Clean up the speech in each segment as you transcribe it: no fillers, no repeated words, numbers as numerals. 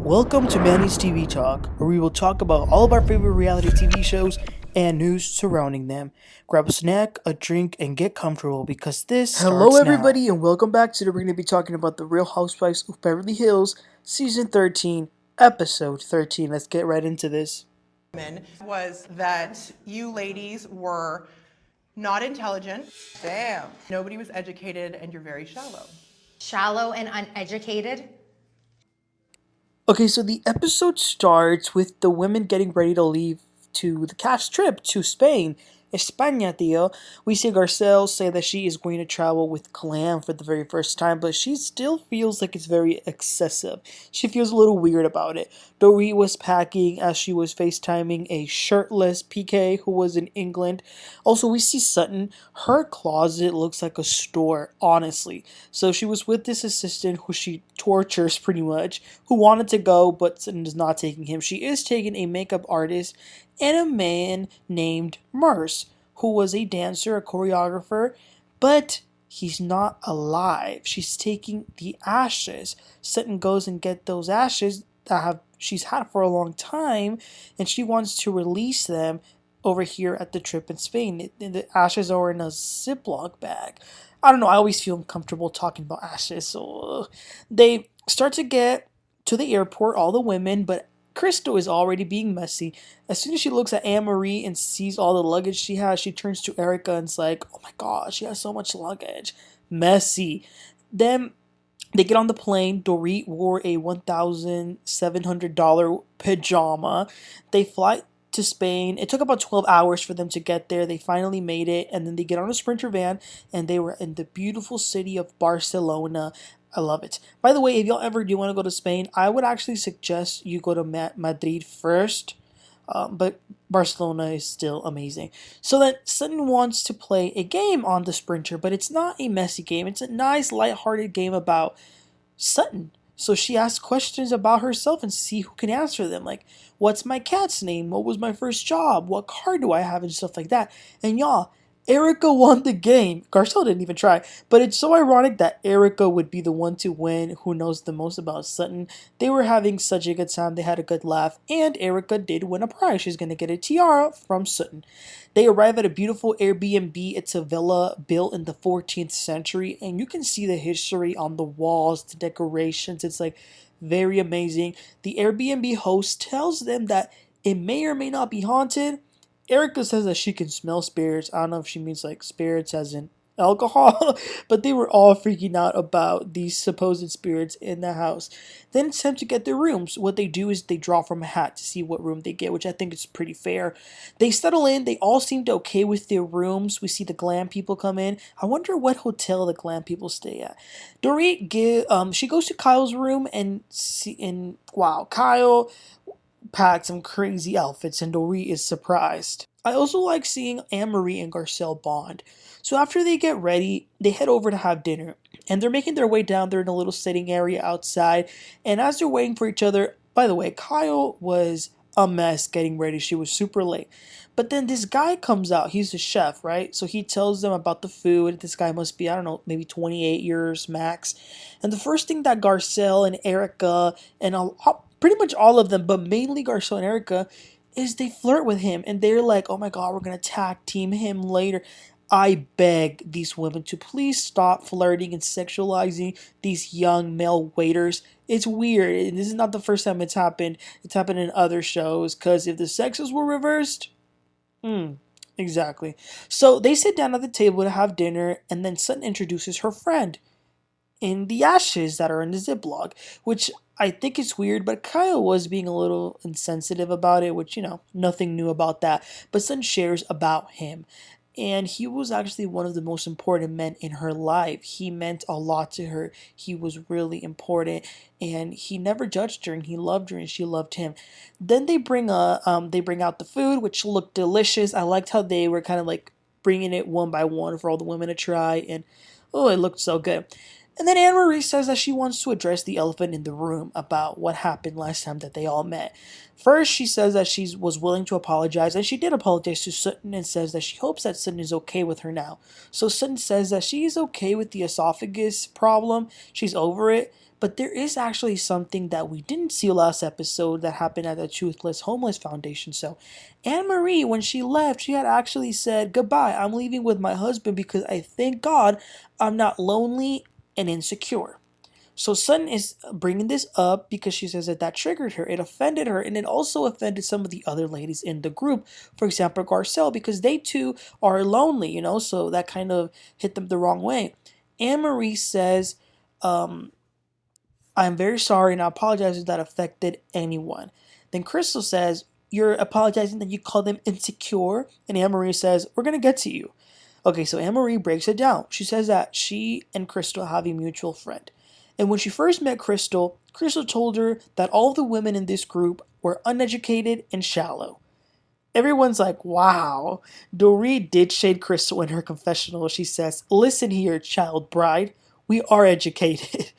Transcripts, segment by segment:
Welcome to Manny's TV Talk, where we will talk about all of our favorite reality TV shows and news surrounding them. Grab a snack, a drink, and get comfortable because this Hello starts everybody now. and welcome back. Today we're going to be talking about the Real Housewives of Beverly Hills Season 13, Episode 13. Let's get right into this. Was that you ladies were not intelligent. Damn. Nobody was educated and you're very shallow. Shallow and uneducated. Okay, so the episode starts with the women getting ready to leave to the cast trip to Spain. España, tío. We see Garcelle say that she is going to travel with Clam for the very first time, but she still feels like it's very excessive. She feels a little weird about it. Dorit was packing as she was FaceTiming a shirtless PK who was in England. Also, we see Sutton. Her closet looks like a store, honestly. So she was with this assistant who she tortures pretty much, who wanted to go, but Sutton is not taking him. She is taking a makeup artist and a man named Merce, who was a dancer, a choreographer, but he's not alive. She's taking the ashes. Sutton goes and get those ashes that she's had for a long time, and she wants to release them over here at the trip in Spain. The ashes are in a Ziploc bag. I don't know, I always feel uncomfortable talking about ashes, so they start to get to the airport, all the women, but Crystal is already being messy. As soon as she looks at Annemarie and sees all the luggage she has, she turns to Erika and is like, oh my god, she has so much luggage. Messy. Then they get on the plane. Dorit wore a $1,700 pajama. They fly to Spain. It took about 12 hours for them to get there. They finally made it, and then they get on a Sprinter van, and they were in the beautiful city of Barcelona. I love it. By the way, if y'all ever do want to go to Spain, I would actually suggest you go to Madrid first, but Barcelona is still amazing. So then Sutton wants to play a game on the Sprinter, but it's not a messy game. It's a nice, lighthearted game about Sutton. So she asks questions about herself and see who can answer them. Like, what's my cat's name? What was my first job? What car do I have? And stuff like that. And y'all, Erika won the game. Garcelle didn't even try. But it's so ironic that Erika would be the one to win who knows the most about Sutton. They were having such a good time. They had a good laugh. And Erika did win a prize. She's going to get a tiara from Sutton. They arrive at a beautiful Airbnb. It's a villa built in the 14th century. And you can see the history on the walls, the decorations. It's like very amazing. The Airbnb host tells them that it may or may not be haunted. Erika says that she can smell spirits. I don't know if she means like spirits as in alcohol, but they were all freaking out about these supposed spirits in the house. Then it's time to get their rooms. What they do is they draw from a hat to see what room they get, which I think is pretty fair. They settle in. They all seemed okay with their rooms. We see the glam people come in. I wonder what hotel the glam people stay at. Dorit she goes to Kyle's room and wow, Kyle packed some crazy outfits and Dorit is surprised. I also like seeing Annemarie and Garcelle bond. So after they get ready, they head over to have dinner. And they're making their way down there in a little sitting area outside. And as they're waiting for each other, by the way, Kyle was a mess getting ready. She was super late. But then this guy comes out. He's the chef, right? So he tells them about the food. This guy must be, I don't know, maybe 28 years max. And the first thing that Garcelle and Erika and pretty much all of them, but mainly Garcelle and Erika, is they flirt with him. And they're like, oh my god, we're going to tag team him later. I beg these women to please stop flirting and sexualizing these young male waiters. It's weird. And this is not the first time it's happened. It's happened in other shows. Because if the sexes were reversed, exactly. So they sit down at the table to have dinner. And then Sutton introduces her friend in the ashes that are in the Ziploc, which I think is weird, but Kyle was being a little insensitive about it, which, nothing new about that. But Sutton shares about him. And he was actually one of the most important men in her life. He meant a lot to her. He was really important. And he never judged her, and he loved her, and she loved him. Then they bring out the food, which looked delicious. I liked how they were kind of like bringing it one by one for all the women to try. And, oh, it looked so good. And then Annemarie says that she wants to address the elephant in the room about what happened last time that they all met. First, she says that she was willing to apologize, and she did apologize to Sutton and says that she hopes that Sutton is okay with her now. So Sutton says that she is okay with the esophagus problem. She's over it. But there is actually something that we didn't see last episode that happened at the Truthless Homeless Foundation. So Annemarie, when she left, she had actually said, goodbye, I'm leaving with my husband because I thank God I'm not lonely and insecure. So Sutton is bringing this up because she says that triggered her. It offended her, and it also offended some of the other ladies in the group. For example, Garcelle, because they too are lonely, so that kind of hit them the wrong way. Annemarie says, I'm very sorry and I apologize if that affected anyone. Then Crystal says, you're apologizing that you call them insecure? And Annemarie says, we're going to get to you. Okay, so Annemarie breaks it down. She says that she and Crystal have a mutual friend. And when she first met Crystal, Crystal told her that all the women in this group were uneducated and shallow. Everyone's like, wow. Dorit did shade Crystal in her confessional. She says, listen here, child bride. We are educated.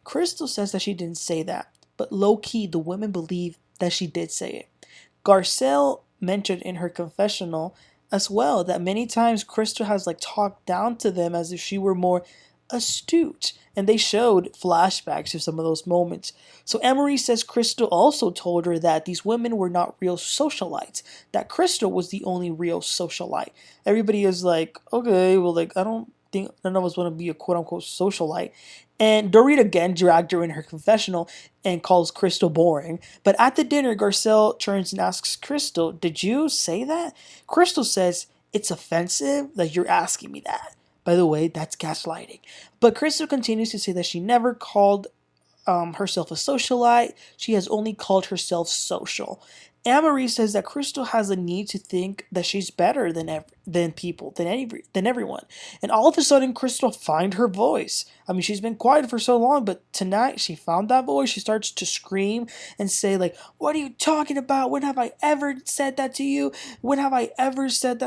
Crystal says that she didn't say that. But low-key, the women believe that she did say it. Garcelle mentioned in her confessional as well that many times Crystal has talked down to them as if she were more astute, and they showed flashbacks to some of those moments. So Annemarie says Crystal also told her that these women were not real socialites, that Crystal was the only real socialite. Everybody is like, okay, well, I don't think none of us want to be a quote-unquote socialite. And Dorit again dragged her in her confessional and calls Crystal boring. But at the dinner, Garcelle turns and asks Crystal, did you say that? Crystal says, it's offensive that you're asking me that. By the way, that's gaslighting. But Crystal continues to say that she never called herself a socialite. She has only called herself social. Annemarie says that Crystal has a need to think that she's better than people, than everyone. And all of a sudden, Crystal finds her voice. I mean, she's been quiet for so long, but tonight she found that voice. She starts to scream and say, what are you talking about? When have I ever said that to you? When have I ever showed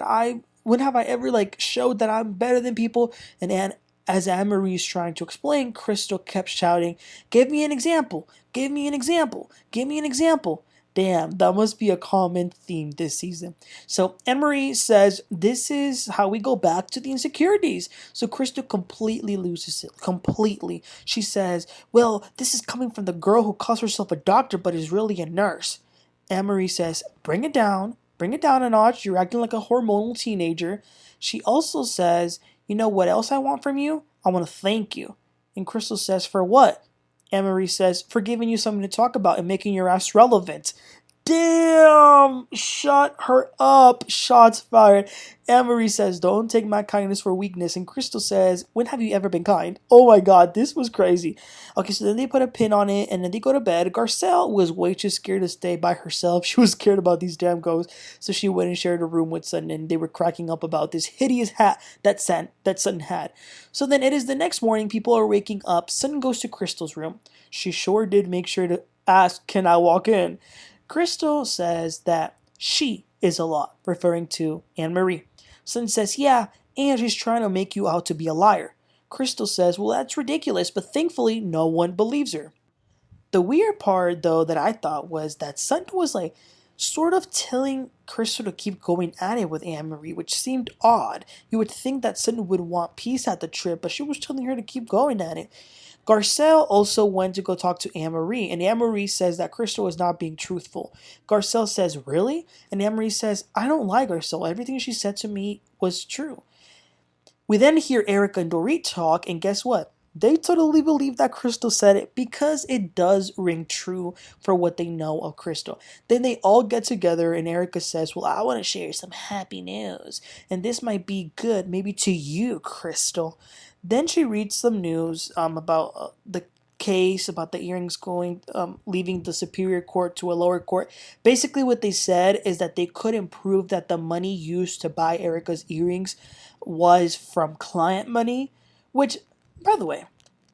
that I'm better than people? And as Annemarie is trying to explain, Crystal kept shouting, give me an example, give me an example, give me an example. Damn, that must be a common theme this season. So Annemarie says, this is how we go back to the insecurities. So Crystal completely loses it. Completely. She says, well, this is coming from the girl who calls herself a doctor but is really a nurse. Annemarie says, bring it down a notch. You're acting like a hormonal teenager. She also says, you know what else I want from you? I want to thank you. And Crystal says, for what? Annemarie says, for giving you something to talk about and making your ass relevant. Damn! Shut her up. Shots fired. Annemarie says, don't take my kindness for weakness. And Crystal says, when have you ever been kind? Oh my god, this was crazy. Okay, so then they put a pin on it and then they go to bed. Garcelle was way too scared to stay by herself. She was scared about these damn ghosts. So she went and shared a room with Sutton and they were cracking up about this hideous hat that Sutton had. So then it is the next morning. People are waking up. Sutton goes to Crystal's room. She sure did make sure to ask, can I walk in? Crystal says that she is a lot, referring to Annemarie. Sutton says, yeah, and she's trying to make you out to be a liar. Crystal says, well, that's ridiculous, but thankfully no one believes her. The weird part, though, that I thought was that Sutton was sort of telling Crystal to keep going at it with Annemarie, which seemed odd. You would think that Sutton would want peace at the trip, but she was telling her to keep going at it. Garcelle also went to go talk to Annemarie, and Annemarie says that Crystal is not being truthful. Garcelle says, really? And Annemarie says, I don't lie, Garcelle. Everything she said to me was true. We then hear Erika and Dorit talk, and guess what? They totally believe that Crystal said it because it does ring true for what they know of Crystal. Then they all get together and Erika says, well, I want to share some happy news. And this might be good, maybe to you, Crystal. Then she reads some news about the case, about the earrings leaving the superior court to a lower court. Basically what they said is that they couldn't prove that the money used to buy Erika's earrings was from client money, which, by the way,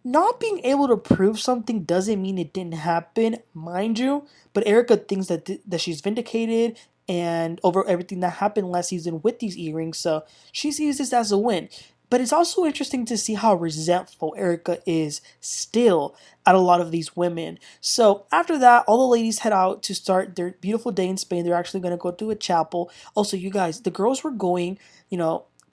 not being able to prove something doesn't mean it didn't happen, mind you, but Erika thinks that she's vindicated and over everything that happened last season with these earrings, so she sees this as a win. But it's also interesting to see how resentful Erika is still at a lot of these women. So after that, all the ladies head out to start their beautiful day in Spain. They're actually going to go to a chapel. Also, you guys, the girls were going,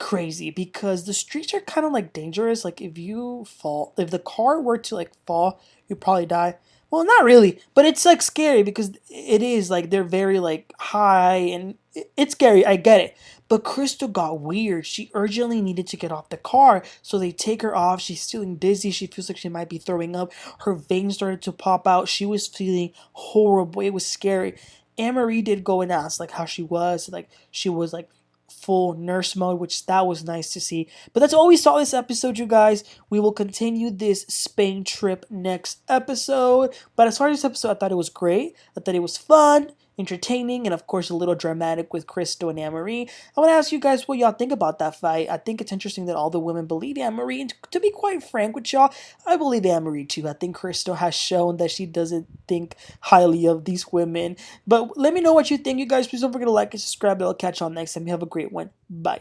crazy because the streets are kind of like dangerous. Like if the car were to like fall, you'd probably die. Well, not really, but it's like scary because it is like they're very like high and it's scary. I get it. But Crystal got weird. She urgently needed to get off the car, so they take her off. She's feeling dizzy. She feels like she might be throwing up. Her veins started to pop out. She was feeling horrible. It was scary. Annemarie did go and ask like how she was. Like she was like full nurse mode, which that was nice to see. But that's all we saw this episode, you guys. We will continue this Spain trip next episode. But as far as this episode, I thought it was great. I thought it was fun, entertaining, and of course a little dramatic with Crystal and Annemarie. I want to ask you guys what y'all think about that fight. I think it's interesting that all the women believe Annemarie, and to be quite frank with y'all, I believe Annemarie too. I think Crystal has shown that she doesn't think highly of these women. But let me know what you think, you guys. Please don't forget to like and subscribe, and I'll catch y'all next time. You have a great one. Bye.